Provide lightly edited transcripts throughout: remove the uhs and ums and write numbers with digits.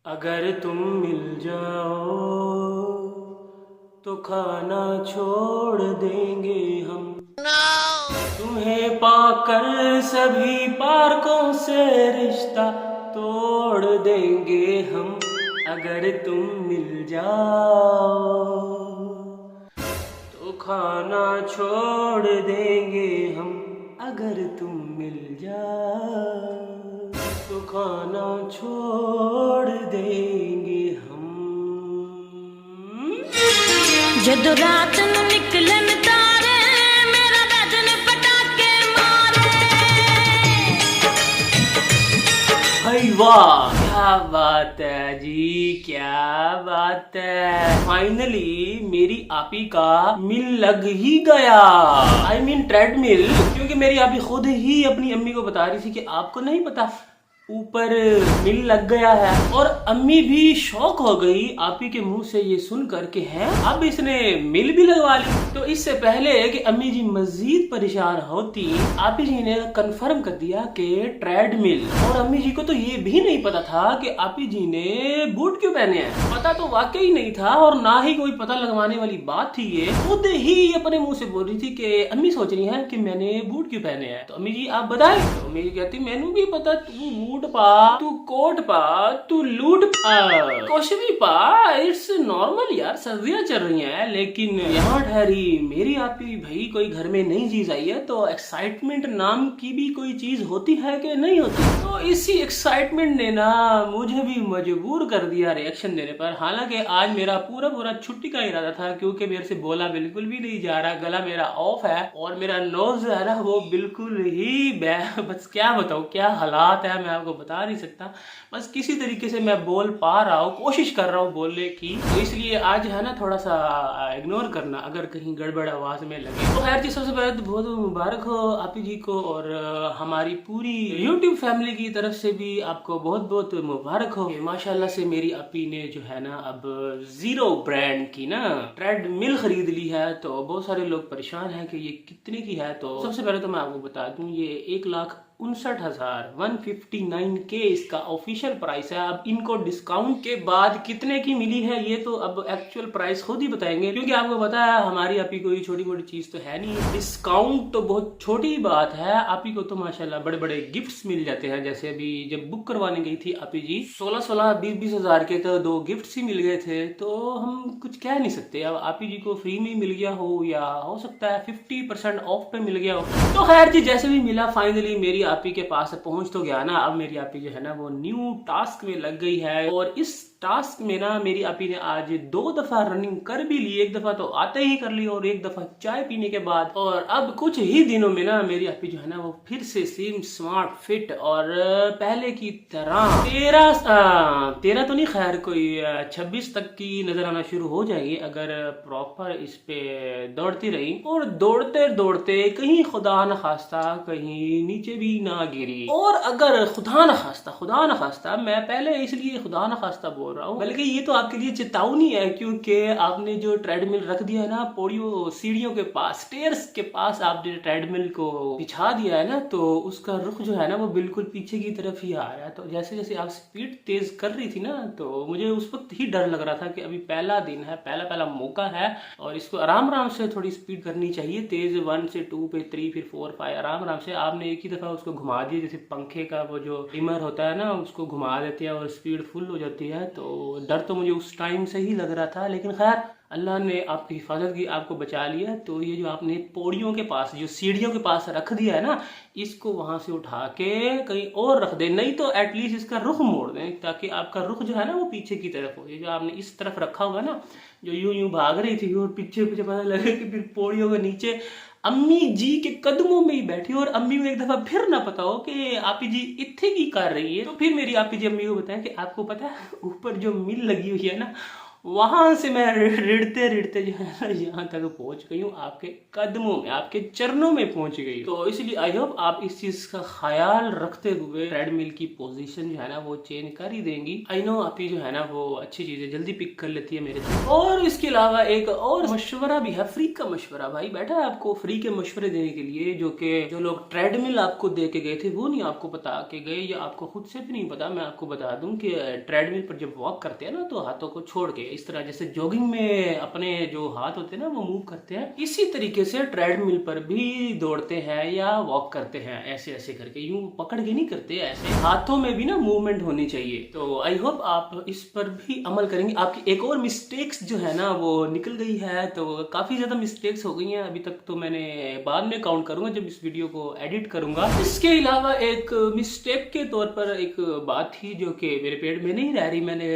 अगर तुम मिल जाओ तो खाना छोड़ देंगे हम। तुम्हें पाकर सभी पार्कों से रिश्ता तोड़ देंगे हम। अगर तुम मिल जाओ तो खाना छोड़ देंगे हम। अगर तुम मिल जाओ तो खाना छोड़ देंगे हम। ਜਦੋਂ ਰਾਤ ਨੂੰ ਨਿਕਲਣ ਤਾਰੇ ਮੇਰਾ ਵਜਨ ਪਟਾਕੇ ਮਾਰੇ। भाई वाह, क्या बात है जी, क्या बात है। फाइनली मेरी आपी का मिल लग ही गया। आई मीन ट्रेडमिल, क्योंकि मेरी आपी खुद ही अपनी अम्मी को बता रही थी कि आपको नहीं पता ऊपर मिल लग गया है। और अम्मी भी शौक हो गई आपी के मुंह से ये सुन करके है अब इसने मिल भी लगवा ली। तो इससे पहले कि अम्मी जी मजीद परेशान होती, आपी जी ने कंफर्म कर दिया कि ट्रेडमिल। और अम्मी जी को तो ये भी नहीं पता था कि आपी जी ने बूट क्यों पहने हैं। पता तो वाकई नहीं था और ना ही कोई पता लगवाने वाली बात थी। ये खुद ही अपने मुंह से बोल रही थी कि अम्मी सोच रही है कि मैंने बूट क्यों पहने हैं। तो अम्मी जी आप बताएं। तो अम्मी जी कहती मैनू भी पता, तू बूट पा, तू कोट पा, तू लूट पा, कुछ भी पा, इट्स नॉर्मल यार, सर्दियां चल रही हैं। लेकिन यहाँ ठहरी मेरी आपी, भाई कोई घर में नई चीज आई है तो एक्साइटमेंट नाम की भी कोई चीज होती है कि नहीं होती। तो इसी एक्साइटमेंट ने ना मुझे भी मजबूर कर दिया रिएक्शन देने पर। हालांकि आज मेरा पूरा छुट्टी का इरादा था, क्योंकि मेरे से बोला बिल्कुल भी नहीं जा रहा, गला मेरा ऑफ है और मेरा नोज है ना वो बिल्कुल ही बस क्या बताऊं क्या हालात है, मैं आपको बता नहीं सकता। बस किसी तरीके से मैं बोल पा रहा हूँ, कोशिश कर रहा हूँ बोलने की। तो इसलिए आज है ना थोड़ा सा इग्नोर करना अगर कहीं गड़बड़ आवाज में लगे। तो खैर जी, सबसे पहले तो बहुत मुबारक हो आपी जी को, और हमारी पूरी यूट्यूब फैमिली की तरफ से भी आपको बहुत बहुत मुबारक हो। माशाल्लाह से मेरी आपी ने जो है ना अब जीरो ब्रांड की ना ट्रेडमिल खरीद ली है। तो बहुत सारे लोग परेशान हैं कि ये कितने की है। तो सबसे पहले तो मैं आपको बता दूं ये 1,59,159 के इसका ऑफिशियल प्राइस है। अब इनको डिस्काउंट के बाद कितने की मिली है ये तो अब एक्चुअल प्राइस खुद ही बताएंगे, क्योंकि आपको पता है हमारी आपी कोई छोटी मोटी चीज तो है नहीं। डिस्काउंट तो बहुत छोटी बात है, आपी को तो माशाल्लाह बड़े बड़े गिफ्ट्स मिल जाते हैं। जैसे अभी जब बुक करवाने गई थी आपी जी 16-16, 20-20 हजार के तो 2 गिफ्ट्स ही मिल गए थे। तो हम कुछ कह नहीं सकते। अब आपी जी को फ्री में मिल गया हो या हो सकता है 50% ऑफ पे मिल गया हो। तो खैर जी, जैसे भी मिला फाइनली मेरी आपी के पास पहुंच तो गया ना। अब मेरी आपी जो है ना वो न्यू टास्क में लग गई है, और इस टास्क में ना मेरी आपी ने आज 2 दफा रनिंग कर भी ली। एक दफा तो आते ही कर ली और एक दफा चाय पीने के बाद। और अब कुछ ही दिनों में ना मेरी आपी जो है ना वो फिर से सेम स्मार्ट फिट और पहले की तरह 13 तो नहीं, खैर कोई 26 तक की नजर आना शुरू हो जाएगी अगर प्रॉपर इस पे दौड़ती रही। और दौड़ते दौड़ते कहीं खुदा न खास्ता कहीं नीचे भी ना गिरी। और अगर खुदा न खास्ता, मैं पहले इसलिए खुदा न खास्ता बोल रहा हूँ, बल्कि ये तो आपके लिए चेतावनी है, क्योंकि आपने जो ट्रेडमिल रख दिया है ना पौड़ियों सीढ़ियों के पास, स्टेयर्स के पास आपने ट्रेडमिल को बिछा दिया है ना, तो उसका रुख जो है ना वो बिल्कुल पीछे की तरफ ही आ रहा है। तो जैसे जैसे आप स्पीड तेज कर रही थी ना तो मुझे उस वक्त ही डर लग रहा था कि अभी पहला दिन है, पहला मौका है और इसको आराम से थोड़ी स्पीड करनी चाहिए। तेज 1 से 2 पे 3 फिर 4 5 आराम से। आपने एक ही दफा उसको घुमा दिया, जैसे पंखे का वो जो डिमर होता है ना उसको घुमा देते हैं और स्पीड फुल हो जाती है। तो डर तो मुझे उस टाइम से ही लग रहा था, लेकिन खैर अल्लाह ने आपकी हिफाजत की, आपको बचा लिया। तो ये जो आपने पौड़ियों के पास, जो सीढ़ियों के पास रख दिया है ना, इसको वहां से उठा के कहीं और रख दे, नहीं तो एटलीस्ट इसका रुख मोड़ दें ताकि आपका रुख जो है ना वो पीछे की तरफ हो। ये जो आपने इस तरफ रखा हुआ है ना, जो यूं भाग रही थी और पीछे पता लगे कि फिर पौड़ियों के नीचे अम्मी जी के कदमों में ही बैठी और अम्मी को एक दफा फिर ना पता हो कि आपी जी इत्थे की कर रही है। तो फिर मेरी आपी जी अम्मी को बताया कि आपको पता है ऊपर जो मिल लगी हुई है ना वहां से मैं रिड़ते रिड़ते जो है ना यहाँ तक पहुंच गई हूँ, आपके कदमों में, आपके चरणों में पहुंच गई। तो इसलिए आई होप आप इस चीज का ख्याल रखते हुए ट्रेडमिल की पोजीशन जो है ना वो चेंज कर ही देंगी। आई नो आप ही जो है ना वो अच्छी चीजें जल्दी पिक कर लेती है मेरे से। और इसके अलावा एक और मशवरा भी है, फ्री का मशवरा। भाई बैठा है आपको फ्री के मशवरे देने के लिए, जो लोग ट्रेडमिल आपको दे के गए थे वो नहीं आपको बता के गए, या आपको खुद से भी नहीं पता। मैं आपको बता दूं कि ट्रेडमिल पर जब वॉक करते हैं ना तो हाथों को छोड़ के इस तरह, जैसे जॉगिंग में अपने जो हाथ होते हैं ना वो मूव करते हैं, इसी तरीके से ट्रेडमिल पर भी दौड़ते हैं या वॉक करते हैं, ऐसे ऐसे करके, यूं पकड़ के नहीं करते, ऐसे हाथों में भी ना मूवमेंट होनी चाहिए। तो आई होप आप इस पर भी अमल करेंगे। आपकी एक और मिस्टेक्स जो है ना वो निकल गई है, तो काफी ज्यादा मिस्टेक्स हो गई हैं अभी तक, तो मैंने बाद में काउंट करूंगा जब इस वीडियो को एडिट करूंगा। इसके अलावा एक मिस्टेक के तौर पर एक बात थी जो कि मेरे पेट में नहीं रह रही, मैंने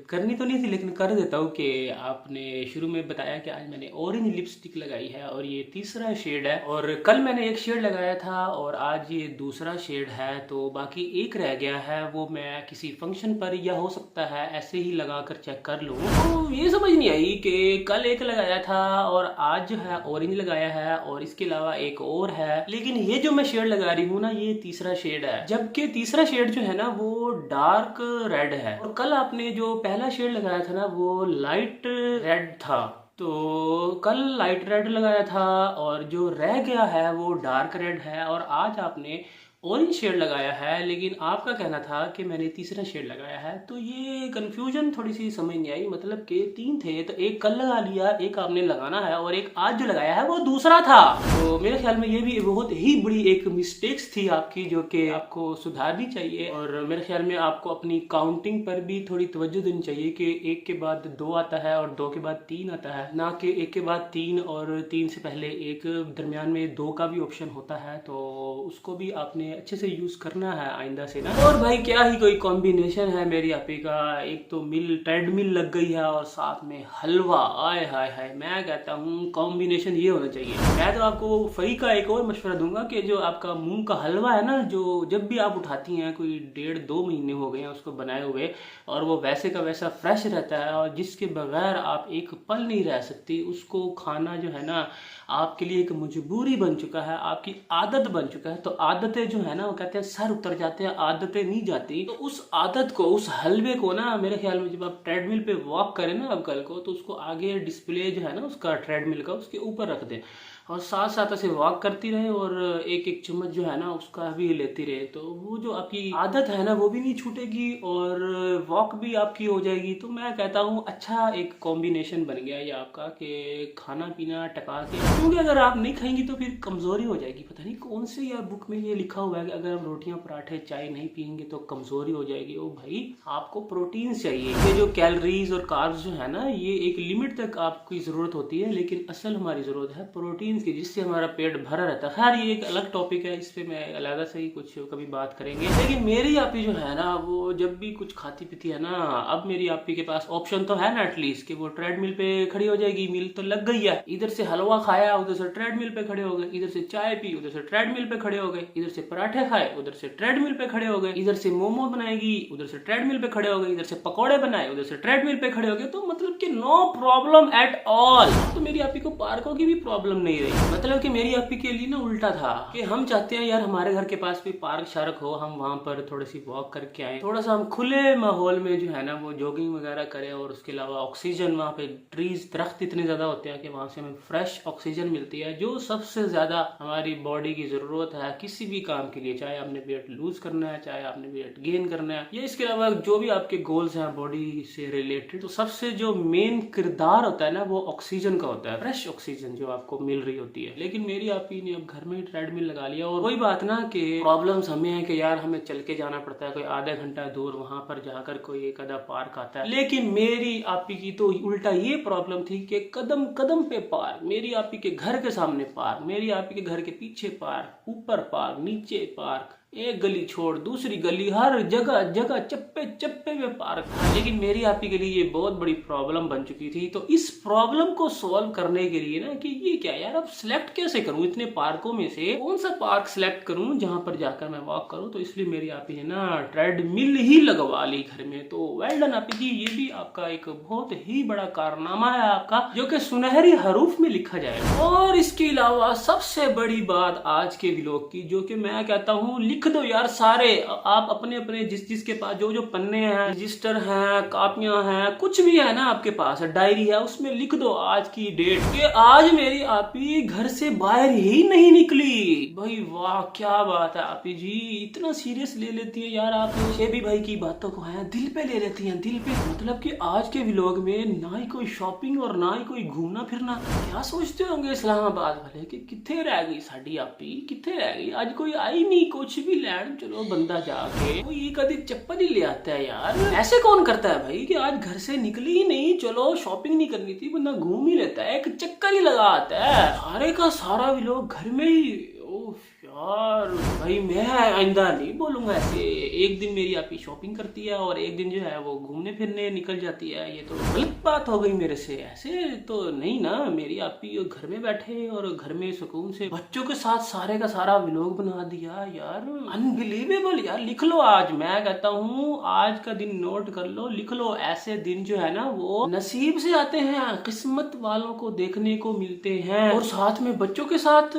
करनी तो नहीं थी लेकिन कर देता हूँ, कि आपने शुरू में बताया कि आज मैंने ऑरेंज लिपस्टिक लगाई है और ये तीसरा शेड है, और कल मैंने एक शेड लगाया था और आज ये दूसरा शेड है, तो बाकी एक रह गया है, वो मैं किसी फंक्शन पर या हो सकता है ऐसे ही लगा कर चेक कर लूँ। तो ये समझ नहीं आई कि कल एक लगाया था और आज जो है ऑरेंज लगाया है, और इसके अलावा एक और है, लेकिन ये जो मैं शेड लगा रही हूँ ना ये तीसरा शेड है, जबकि तीसरा शेड जो है ना वो डार्क रेड है, और कल आपने जो पहला शेड लगाया था ना वो लाइट रेड था। तो कल लाइट रेड लगाया था और जो रह गया है वो डार्क रेड है, और आज आपने ऑरेंज शेड लगाया है, लेकिन आपका कहना था कि मैंने तीसरा शेड लगाया है। तो ये कंफ्यूजन थोड़ी सी समझ नहीं आई, मतलब कि 3 थे तो एक कल लगा लिया, एक आपने लगाना है, और एक आज जो लगाया है वो दूसरा था। तो मेरे ख्याल में ये भी बहुत ही बड़ी एक मिस्टेक्स थी आपकी, जो कि आपको सुधारनी चाहिए, और मेरे ख्याल में आपको अपनी काउंटिंग पर भी थोड़ी तवज्जो देनी चाहिए कि 1 के बाद 2 आता है और 2 के बाद 3 आता है, ना कि 1 के बाद 3 और 3 से पहले एक, दरमियान में 2 का भी ऑप्शन होता है, तो उसको भी आपने अच्छे से यूज करना है आइंदा से ना। और भाई क्या ही कोई कॉम्बिनेशन है मेरी आपी का, एक तो ट्रेडमिल लग गई है और साथ में हलवा, आय हाय हाय, मैं कहता हूँ कॉम्बिनेशन ये होना चाहिए। मैं तो आपको फ्री का एक और मशवरा दूंगा कि जो आपका मूंग का हलवा है ना, जो जब भी आप उठाती हैं, कोई 1.5-2 महीने हो गए हैं उसको बनाए हुए, और वो वैसे का वैसा फ्रेश रहता है, और जिसके बगैर आप एक पल नहीं रह सकती, उसको खाना जो है ना आपके लिए एक मजबूरी बन चुका है, आपकी आदत बन चुका है। तो आदतें जो है ना वो कहते हैं सर उतर जाते हैं, आदतें नहीं जाती। तो उस आदत को, उस हलवे को ना, मेरे ख्याल में जब आप ट्रेडमिल पे वॉक करें ना अब कल को, तो उसको आगे डिस्प्ले जो है ना उसका ट्रेडमिल का उसके ऊपर रख दें, और साथ साथ ऐसे वॉक करती रहे, और एक एक चम्मच जो है ना उसका भी लेती रहे, तो वो जो आपकी आदत है ना वो भी नहीं छूटेगी और वॉक भी आपकी हो जाएगी। तो मैं कहता हूँ अच्छा एक कॉम्बिनेशन बन गया ये आपका, कि खाना पीना टका के, क्योंकि अगर आप नहीं खाएंगी तो फिर कमजोरी हो जाएगी। पता नहीं कौन से यार बुक में ये लिखा हुआ है कि अगर आप रोटियां पराठे चाय नहीं पियेंगे तो कमजोरी हो जाएगी। ओ भाई, आपको प्रोटीन चाहिए, ये जो कैलोरीज और कार्ब्स जो है ना ये एक लिमिट तक आपकी जरूरत होती है, लेकिन असल हमारी जरूरत है प्रोटीन की, जिससे हमारा पेट भरा रहता है। खैर ये एक अलग टॉपिक है, इस पे मैं अलग से ही कुछ कभी बात करेंगे। लेकिन मेरी आपी जो है ना वो जब भी कुछ खाती पीती है ना, अब मेरी आपी के पास ऑप्शन तो है ना एटलीस्ट, कि वो ट्रेडमिल पे खड़ी हो जाएगी, मिल तो लग गई है, इधर से हलवा खाया उधर से ट्रेडमिल पे खड़े हो गए, इधर से चाय पी उधर से ट्रेडमिल पे खड़े हो गए, इधर से पराठे खाए उधर से ट्रेडमिल पे खड़े हो गए, इधर से मोमो बनाएगी उधर से ट्रेडमिल पे खड़े हो गए, इधर से पकौड़े बनाए उधर से ट्रेडमिल पे खड़े हो गए। तो मतलब कि नो प्रॉब्लम एट ऑल। तो मेरी आपी को पार्कों की भी प्रॉब्लम नहीं रही, मतलब कि मेरी आपी के लिए ना उल्टा था कि हम चाहते हैं यार हमारे घर के पास भी पार्क शार्क हो, हम वहां पर थोड़ी सी वॉक करके आए, थोड़ा सा हम खुले माहौल में जो है ना वो जॉगिंग वगैरह करें, और उसके अलावा ऑक्सीजन, वहाँ पे ट्रीज दरख्त इतने ज्यादा होते हैं कि वहां से हमें फ्रेश ऑक्सीजन मिलती है, जो सबसे ज्यादा हमारी बॉडी की जरूरत है किसी भी काम के लिए, चाहे आपने वेट लूज करना है, चाहे आपने वेट गेन करना है, या इसके अलावा जो भी आपके गोल्स हैं बॉडी से रिलेटेड। तो सबसे जो मेन किरदार होता है ना वो ऑक्सीजन का होता है, फ्रेश ऑक्सीजन जो आपको मिल रही होती है। लेकिन मेरी आपी ने अब घर में ही ट्रेडमिल लगा लिया, और वही बात ना कि प्रॉब्लम्स हमें है कि यार हमें चल के जाना पड़ता है, कोई आधा घंटा दूर, वहां पर जाकर कोई एक आधा पार्क आता है। लेकिन मेरी आपी की तो उल्टा ये प्रॉब्लम थी कि कदम कदम पे पार्क, मेरी आपी के घर के सामने पार्क, मेरी आपी के घर के पीछे पार्क, ऊपर पार्क, नीचे पार्क, एक गली छोड़ दूसरी गली, हर जगह जगह चप्पे चप्पे में पार्क था। लेकिन मेरी आपी के लिए ये बहुत बड़ी प्रॉब्लम बन चुकी थी। तो इस प्रॉब्लम को सॉल्व करने के लिए ना कि ये क्या यार, अब सिलेक्ट कैसे करूं इतने पार्कों में से कौन सा पार्क सिलेक्ट करूं जहां पर जाकर मैं वॉक करूं। तो इसलिए मेरी आपी ने ना ट्रेडमिल ही लगवा ली घर में। तो वेल डन आपी जी, ये भी आपका एक बहुत ही बड़ा कारनामा है आपका, जो कि सुनहरी हरूफ में लिखा जाएगा। और इसके अलावा सबसे बड़ी बात आज के व्लॉग की, जो कि मैं कहता हूँ लिख दो यार सारे, आप अपने अपने जिसके पास जो जो पन्ने हैं, रजिस्टर हैं, कापियां हैं, कुछ भी है ना आपके पास, डायरी है, उसमें लिख दो आज की डेट कि आज मेरी आपी घर से बाहर ही नहीं निकली। भाई वाह क्या बात है आपी जी, इतना सीरियस ले लेती है यार आप शेबी भाई की बातों को, है दिल पे ले लेती हैं, दिल पे। मतलब कि आज के व्लॉग में ना ही कोई शॉपिंग और ना ही कोई घूमना फिरना। क्या सोचते होंगे इस्लामाबाद वाले कि कितने रह गई साड़ी आपी, कितने रह गई, आज कोई आई नहीं कुछ भी लैंड। चलो बंदा जाके वो ये कभी चप्पल ही ले आता है यार, ऐसे कौन करता है भाई कि आज घर से निकली ही नहीं, चलो शॉपिंग नहीं करनी थी, बंदा घूम ही लेता है, एक चक्कर ही लगा आता है। सारे का सारा व्लॉग घर में ही। ओह यार भाई मैं आइंदा नहीं बोलूंगा ऐसे। एक दिन मेरी आपकी शॉपिंग करती है और एक दिन जो है वो घूमने फिरने निकल जाती है, ये तो गलत बात हो गई मेरे से। ऐसे तो नहीं ना, मेरी आपकी घर में बैठे और घर में सुकून से बच्चों के साथ सारे का सारा व्लॉग बना दिया यार, अनबिलीवेबल यार। लिख लो आज, मैं कहता हूँ आज का दिन नोट कर लो, लिख लो। ऐसे दिन जो है ना वो नसीब से आते हैं, किस्मत वालों को देखने को मिलते हैं। और साथ में बच्चों के साथ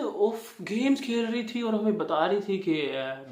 गेम्स खेल रही थी और हमें बता रही थी कि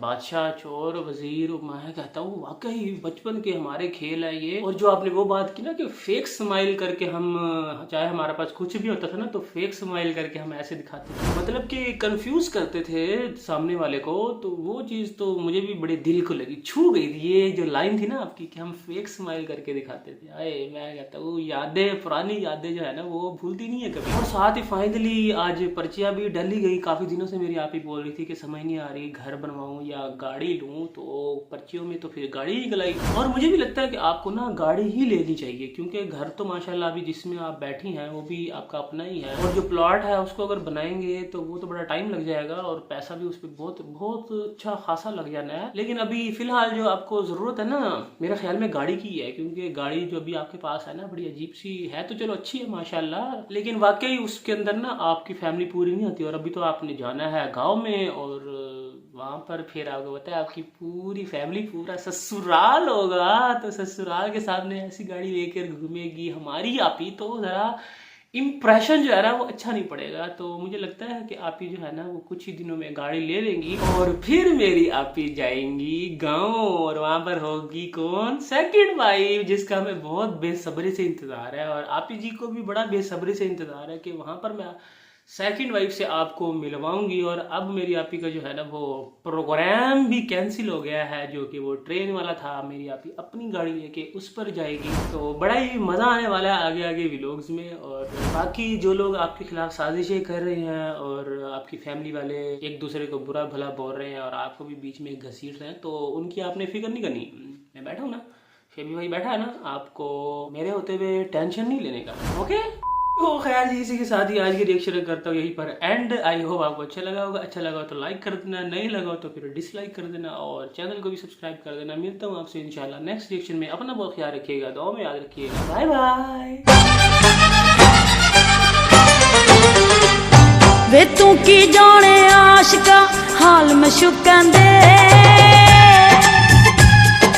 बादशाह चोर वजीर। मैं कहता हूँ वाकई बचपन के हमारे खेल है ये। और जो आपने वो बात की ना कि फेक स्माइल करके हम, चाहे हमारे पास कुछ भी होता था ना तो फेक स्माइल करके हम ऐसे दिखाते थे, मतलब कि कंफ्यूज करते थे सामने वाले को। तो वो चीज तो मुझे भी बड़े दिल को लगी, छू गई थी ये जो लाइन थी ना आपकी कि हम फेक स्माइल करके दिखाते थे। आए मैं कहता हूँ यादें, पुरानी यादें जो है ना वो भूलती नहीं है कभी। और साथ ही फाइनली आज पर्चियां भी डल ही गई। काफी दिनों से मेरी आप ही बोल रही थी कि समझ नहीं आ रही घर बनवाऊं या गाड़ी लूं, तो पर्चियों में तो फिर गाड़ी ही गलाई। और मुझे भी लगता है कि आपको ना गाड़ी ही लेनी चाहिए, क्योंकि घर तो माशाल्लाह अभी जिसमें आप बैठी हैं वो भी आपका अपना ही है। और जो प्लॉट है उसको अगर बनाएंगे तो वो तो बड़ा टाइम लग जाएगा और पैसा भी उस पर बहुत बहुत अच्छा खासा लग जाना है। लेकिन अभी फिलहाल जो आपको जरूरत है ना मेरे ख्याल में गाड़ी की है, क्योंकि गाड़ी जो अभी आपके पास है ना बड़ी अजीब सी है, तो चलो अच्छी है माशाल्लाह, लेकिन वाकई उसके अंदर ना आपकी फैमिली पूरी नहीं होती। और अभी तो आपने जाना है गाँव में और वहां पर फिर आपको पता है आपकी पूरी फैमिली, पूरा ससुराल होगा, तो ससुराल के सामने ऐसी गाड़ी लेकर घूमेगी हमारी आपी, तो जरा इम्प्रेशन जो है ना वो अच्छा नहीं पड़ेगा। तो मुझे लगता है कि आपी जो है ना वो कुछ ही दिनों में गाड़ी ले लेंगी और फिर मेरी आपी जाएंगी गाँव और वहां पर होगी कौन, सेकंड वाइफ, जिसका हमें बहुत बेसब्री से इंतजार है। और आपी जी को भी बड़ा बेसब्री से इंतजार है कि वहां पर मैं सेकंड वाइफ से आपको मिलवाऊंगी। और अब मेरी आपी का जो है ना वो प्रोग्राम भी कैंसिल हो गया है, जो कि वो ट्रेन वाला था। मेरी आपी अपनी गाड़ी लेके उस पर जाएगी, तो बड़ा ही मजा आने वाला है आगे आगे व्लॉग्स में। और बाकी जो लोग आपके खिलाफ साजिशें कर रहे हैं और आपकी फैमिली वाले एक दूसरे को बुरा भला बोल रहे हैं और आपको भी बीच में घसीट रहे हैं, तो उनकी आपने फिक्र नहीं करनी। मैं बैठा हूँ ना, शेबी भाई बैठा है ना, आपको मेरे होते हुए टेंशन नहीं लेने का, ओके। तो खैर इसी के साथ ही आज की रिएक्शन करता हूँ यहीं पर एंड। आई होप आपको अच्छा लगा होगा, अच्छा लगा तो लाइक कर देना, नहीं लगा तो फिर डिसलाइक कर देना और चैनल को भी सब्सक्राइब कर देना। मिलता हूँ आपसे इंशाल्लाह नेक्स्ट रिएक्शन में। अपना बहुत ख्याल रखिएगा, दुआ में याद रखिएगा, बाय बाय। वे तू की जाने आशिका हाल में शुकन दे।